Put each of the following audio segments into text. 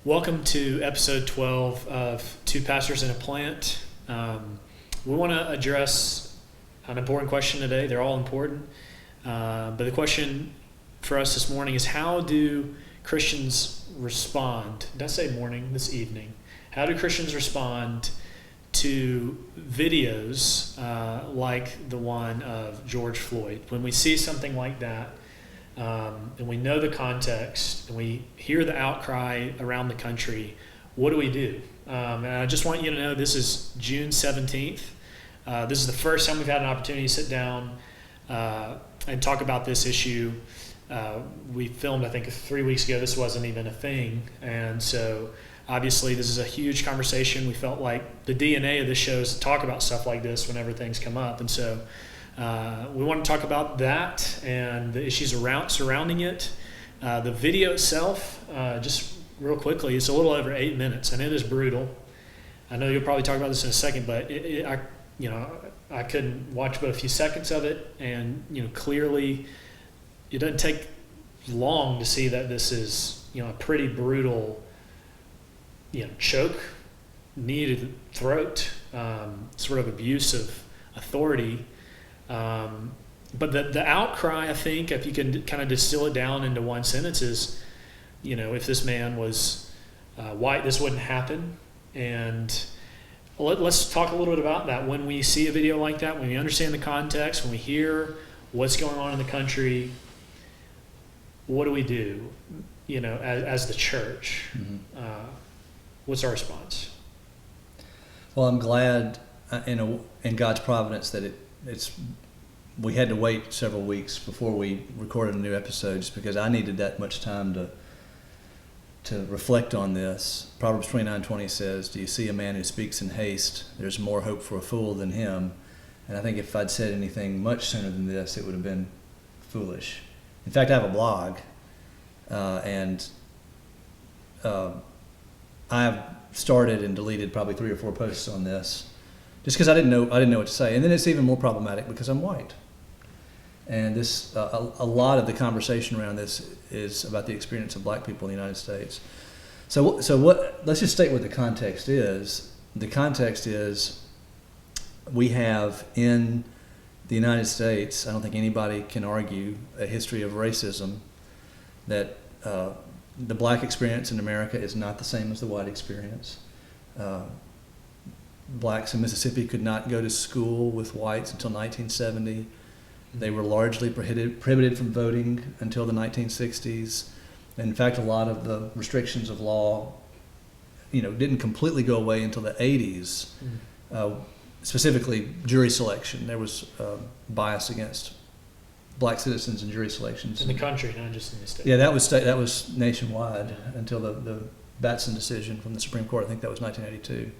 Welcome to episode 12 of Two Pastors in a Plant. We want to address an important question today. They're all important. But the question for us this morning is, how do Christians respond? Did I say morning? This evening. How do Christians respond to videos like the one of George Floyd? When we see something like that, and we know the context, and we hear the outcry around the country, what do we do? And I just want you to know this is June 17th. This is the first time we've had an opportunity to sit down and talk about this issue. We filmed, I think, 3 weeks ago. This wasn't even a thing. And so obviously this is a huge conversation. We felt like the DNA of this show is to talk about stuff like this whenever things come up. And so we want to talk about that and the issues surrounding it. The video itself, just real quickly, it's a little over 8 minutes, and it is brutal. I know you'll probably talk about this in a second, but I couldn't watch but a few seconds of it, and clearly, it doesn't take long to see that this is a pretty brutal choke, knee to the throat, sort of abuse of authority. But the outcry, I think, if you can kind of distill it down into one sentence, is, if this man was white, this wouldn't happen. And let's talk a little bit about that. When we see a video like that, when we understand the context, when we hear what's going on in the country, what do we do, as the church? Mm-hmm. What's our response? Well, I'm glad in God's providence that we had to wait several weeks before we recorded a new episode, just because I needed that much time to reflect on this. Proverbs 29:20 says, "Do you see a man who speaks in haste? There's more hope for a fool than him." And I think if I'd said anything much sooner than this, it would have been foolish. In fact, I have a blog, and I've started and deleted probably 3 or 4 posts on this, just because I didn't know what to say. And then it's even more problematic because I'm white. And this a lot of the conversation around this is about the experience of black people in the United States. So let's just state what the context is. The context is, we have in the United States, I don't think anybody can argue, a history of racism, that the black experience in America is not the same as the white experience. Blacks in Mississippi could not go to school with whites until 1970. They were largely prohibited from voting until the 1960s. In fact, a lot of the restrictions of law, didn't completely go away until the 80s. Specifically, jury selection. There was bias against black citizens in jury selections in the country, not just in the state. Yeah, that was nationwide until the Batson decision from the Supreme Court. I think that was 1982.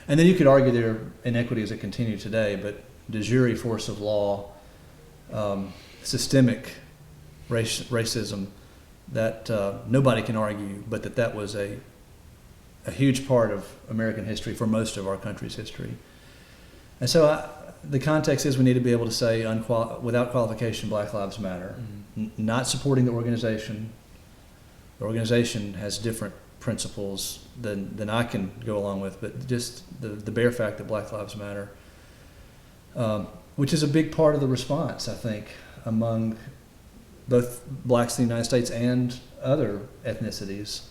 And then you could argue there are inequities that continue today, but de jure force of law, systemic racism, that nobody can argue, but that was a huge part of American history for most of our country's history. And so the context is, we need to be able to say without qualification, Black Lives Matter. Mm-hmm. Not supporting the organization. The organization has different principles than I can go along with, but just the bare fact that Black Lives Matter, which is a big part of the response, I think, among both blacks in the United States and other ethnicities.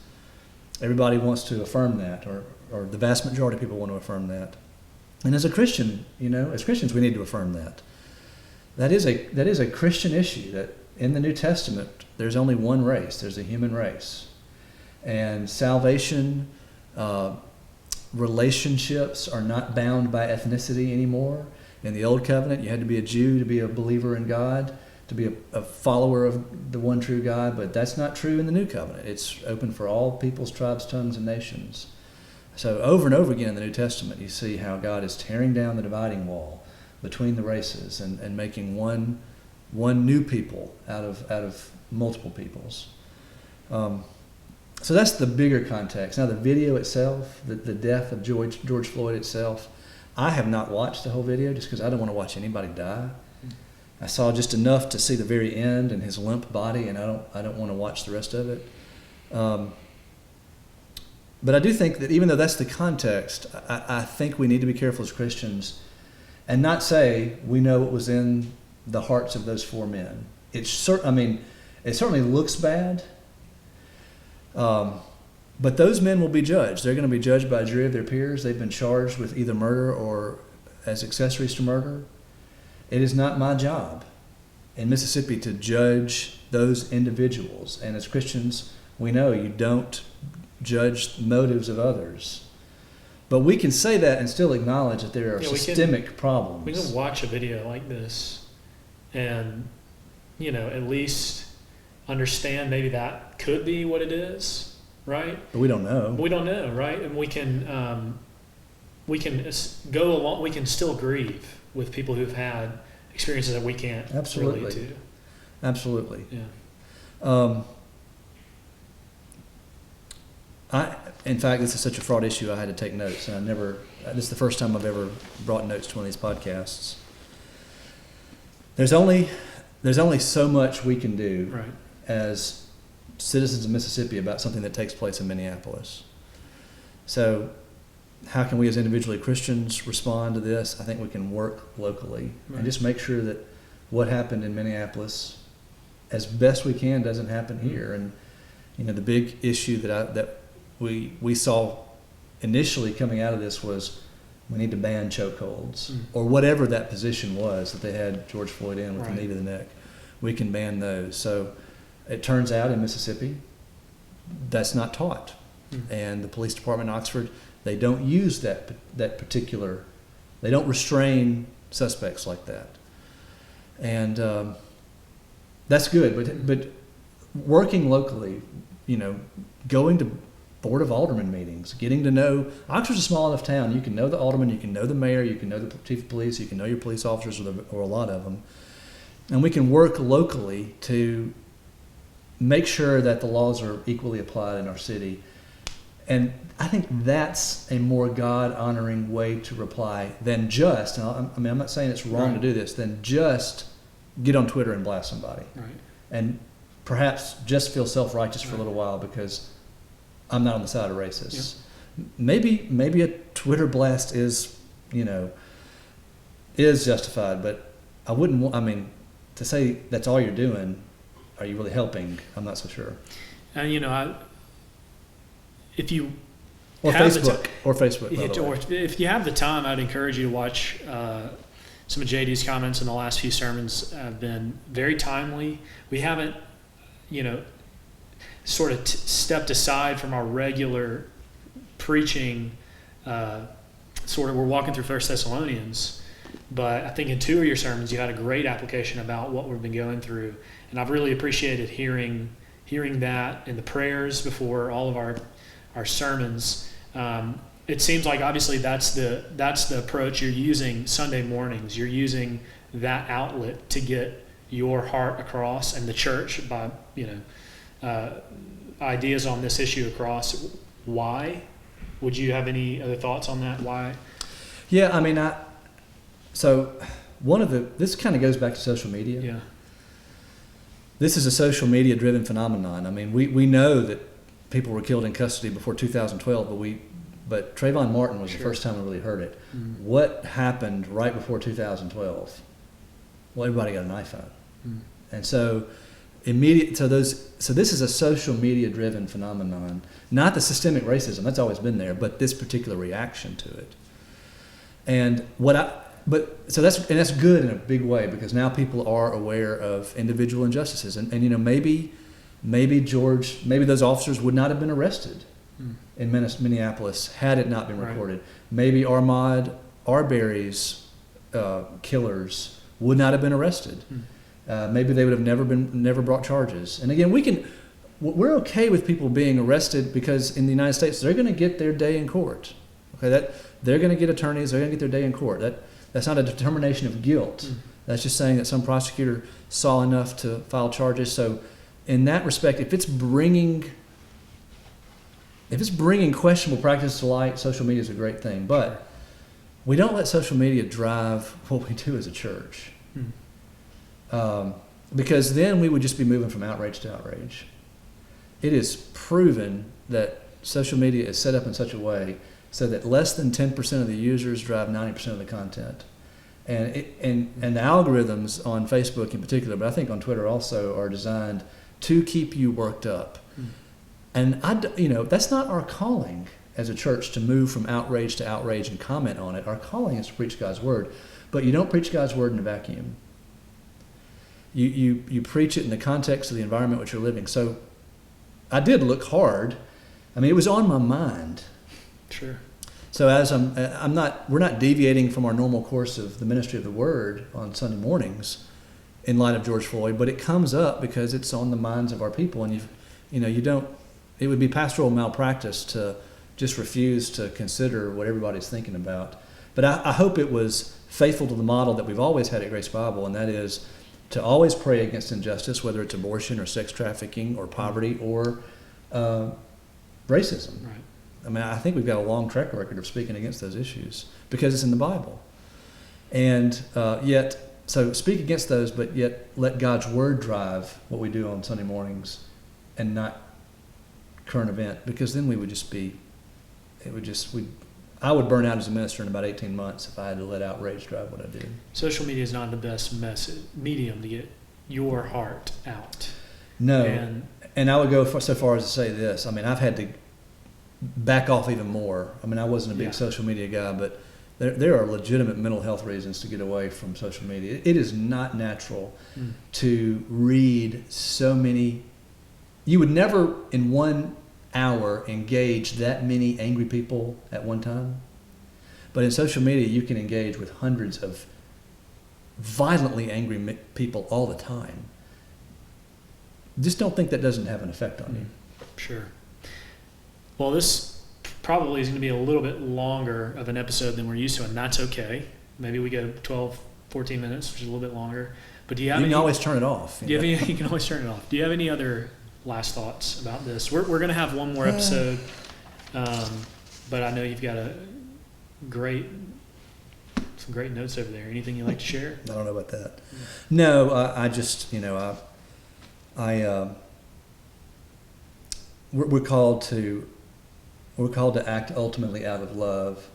Everybody wants to affirm that, or the vast majority of people want to affirm that. And as a Christian, as Christians, we need to affirm that. That is a Christian issue, that in the New Testament, there's only one race. There's a human race. And salvation, relationships are not bound by ethnicity anymore. In the Old Covenant, you had to be a Jew to be a believer in God, to be a follower of the one true God, but that's not true in the New Covenant. It's open for all peoples, tribes, tongues, and nations. So over and over again in the New Testament, you see how God is tearing down the dividing wall between the races and making one new people out of multiple peoples. So that's the bigger context. Now the video itself, the death of George Floyd itself, I have not watched the whole video just because I don't want to watch anybody die. I saw just enough to see the very end and his limp body, and I don't want to watch the rest of it. but I do think that even though that's the context, I think we need to be careful as Christians and not say we know what was in the hearts of those four men. It certainly looks bad, but those men will be judged. They're going to be judged by a jury of their peers. They've been charged with either murder or as accessories to murder. It is not my job in Mississippi to judge those individuals. And as Christians, we know you don't judge motives of others. But we can say that and still acknowledge that there are systemic problems. We can watch a video like this and, at least understand maybe that could be what it is, right? But we don't know. We don't know, right? And we can go along. We can still grieve with people who've had experiences that we can't relate to. Absolutely. Yeah. In fact, this is such a fraught issue, I had to take notes, and this is the first time I've ever brought notes to one of these podcasts. There's only so much we can do right. as citizens of Mississippi about something that takes place in Minneapolis. So how can we as individually Christians respond to this? I think we can work locally and just make sure that what happened in Minneapolis, as best we can, doesn't happen here. And the big issue that we saw initially coming out of this was we need to ban chokeholds or whatever that position was that they had George Floyd in with the knee to the neck. We can ban those. So it turns out in Mississippi that's not taught, and the police department in Oxford, they don't use that particular. They don't restrain suspects like that, and that's good. But working locally, going to Board of Aldermen meetings, getting to know. Oxford's a small enough town. You can know the alderman, you can know the mayor, you can know the chief of police, you can know your police officers or a lot of them, and we can work locally to make sure that the laws are equally applied in our city. And I think that's a more God-honoring way to reply than just, and I'm not saying it's wrong to do this, than just get on Twitter and blast somebody. Right. And perhaps just feel self-righteous for a little while because I'm not on the side of racists. Yep. Maybe a Twitter blast is justified, but I wouldn't to say that's all you're doing, are you really helping? I'm not so sure. And if you or have Facebook, by the way. If you have the time, I'd encourage you to watch some of JD's comments in the last few sermons. Have been very timely. We haven't, sort of stepped aside from our regular preaching. We're walking through 1 Thessalonians, but I think in 2 of your sermons you had a great application about what we've been going through, and I've really appreciated hearing that in the prayers before all of our sermons. It seems like obviously that's the approach you're using Sunday mornings. You're using that outlet to get your heart across and the church by ideas on this issue across. Why? Would you have any other thoughts on that? Why? Yeah, so this kind of goes back to social media. Yeah. This is a social media driven phenomenon. We know that people were killed in custody before 2012, but Trayvon Martin was the first time I really heard it. Mm. What happened right before 2012? Well, everybody got an iPhone. Mm. And so this is a social media driven phenomenon, not the systemic racism, that's always been there, but this particular reaction to it. And that's good in a big way, because now people are aware of individual injustices, and maybe those officers would not have been arrested in Minneapolis had it not been recorded. Right. Maybe Ahmaud Arbery's killers would not have been arrested. Maybe they would have never brought charges. And again, we're okay with people being arrested because in the United States they're going to get their day in court. Okay, that they're going to get attorneys, they're going to get their day in court. That's not a determination of guilt. That's just saying that some prosecutor saw enough to file charges. So in that respect, if it's bringing questionable practices to light, social media is a great thing. But we don't let social media drive what we do as a church. Because then we would just be moving from outrage to outrage. It is proven that social media is set up in such a way so that less than 10% of the users drive 90% of the content. And the algorithms on Facebook in particular, but I think on Twitter also, are designed to keep you worked up. And that's not our calling as a church, to move from outrage to outrage and comment on it. Our calling is to preach God's word, but you don't preach God's word in a vacuum. You preach it in the context of the environment which you're living. So I did look hard. I mean, it was on my mind. Sure. So as we're not deviating from our normal course of the ministry of the word on Sunday mornings in light of George Floyd, but it comes up because it's on the minds of our people, and it would be pastoral malpractice to just refuse to consider what everybody's thinking about. But I hope it was faithful to the model that we've always had at Grace Bible, and that is to always pray against injustice, whether it's abortion or sex trafficking or poverty or racism. Right. I mean, I think we've got a long track record of speaking against those issues because it's in the Bible. And so speak against those, but yet let God's word drive what we do on Sunday mornings and not current event, because then I would burn out as a minister in about 18 months if I had to let outrage drive what I did. Social media is not the best medium to get your heart out. No. And I would go so far as to say this. I mean, I've had to back off even more. I mean, I wasn't a big social media guy, but there are legitimate mental health reasons to get away from social media. It is not natural to read so many. You would never in 1 hour engage that many angry people at one time. But in social media, you can engage with hundreds of violently angry people all the time. Just don't think that doesn't have an effect on you. Sure. Well, this probably is going to be a little bit longer of an episode than we're used to, and that's okay. Maybe we go 12, 14 minutes, which is a little bit longer. But do you have You can always turn it off. You can always turn it off. Do you have any other last thoughts about this? We're going to have one more episode, but I know you've got some great notes over there. Anything you'd like to share? I don't know about that. No, I just, we're called to act ultimately out of love,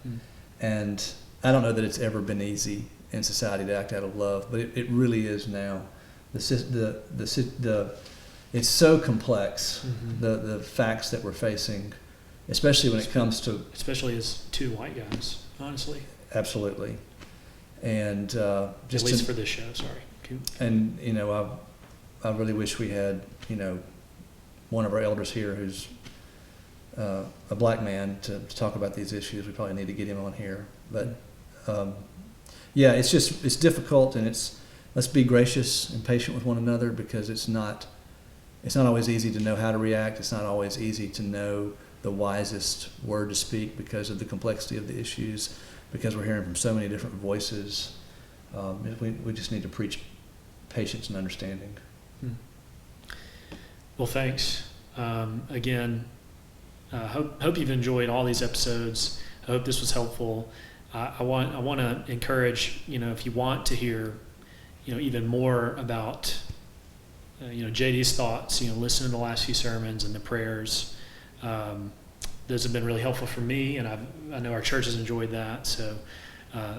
and I don't know that it's ever been easy in society to act out of love, but it really is now. It's so complex, the facts that we're facing, especially when it comes to... Especially as two white guys, honestly. Absolutely. And just... At least for this show, sorry. And, I really wish we had, one of our elders here who's a black man to talk about these issues. We probably need to get him on here. But, it's difficult, and let's be gracious and patient with one another, because it's not always easy to know how to react. It's not always easy to know the wisest word to speak because of the complexity of the issues, because we're hearing from so many different voices. We just need to preach patience and understanding. Well, thanks. Again, hope you've enjoyed all these episodes. I hope this was helpful. I want to encourage, if you want to hear, even more about JD's thoughts, listen to the last few sermons and the prayers. Those have been really helpful for me, and I know our church has enjoyed that. So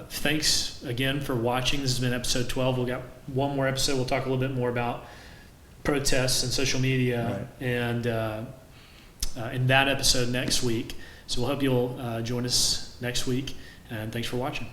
thanks again for watching. This has been episode 12. We've got one more episode. We'll talk a little bit more about protests and social media, right, and in that episode next week. So we'll hope you'll join us next week, and thanks for watching.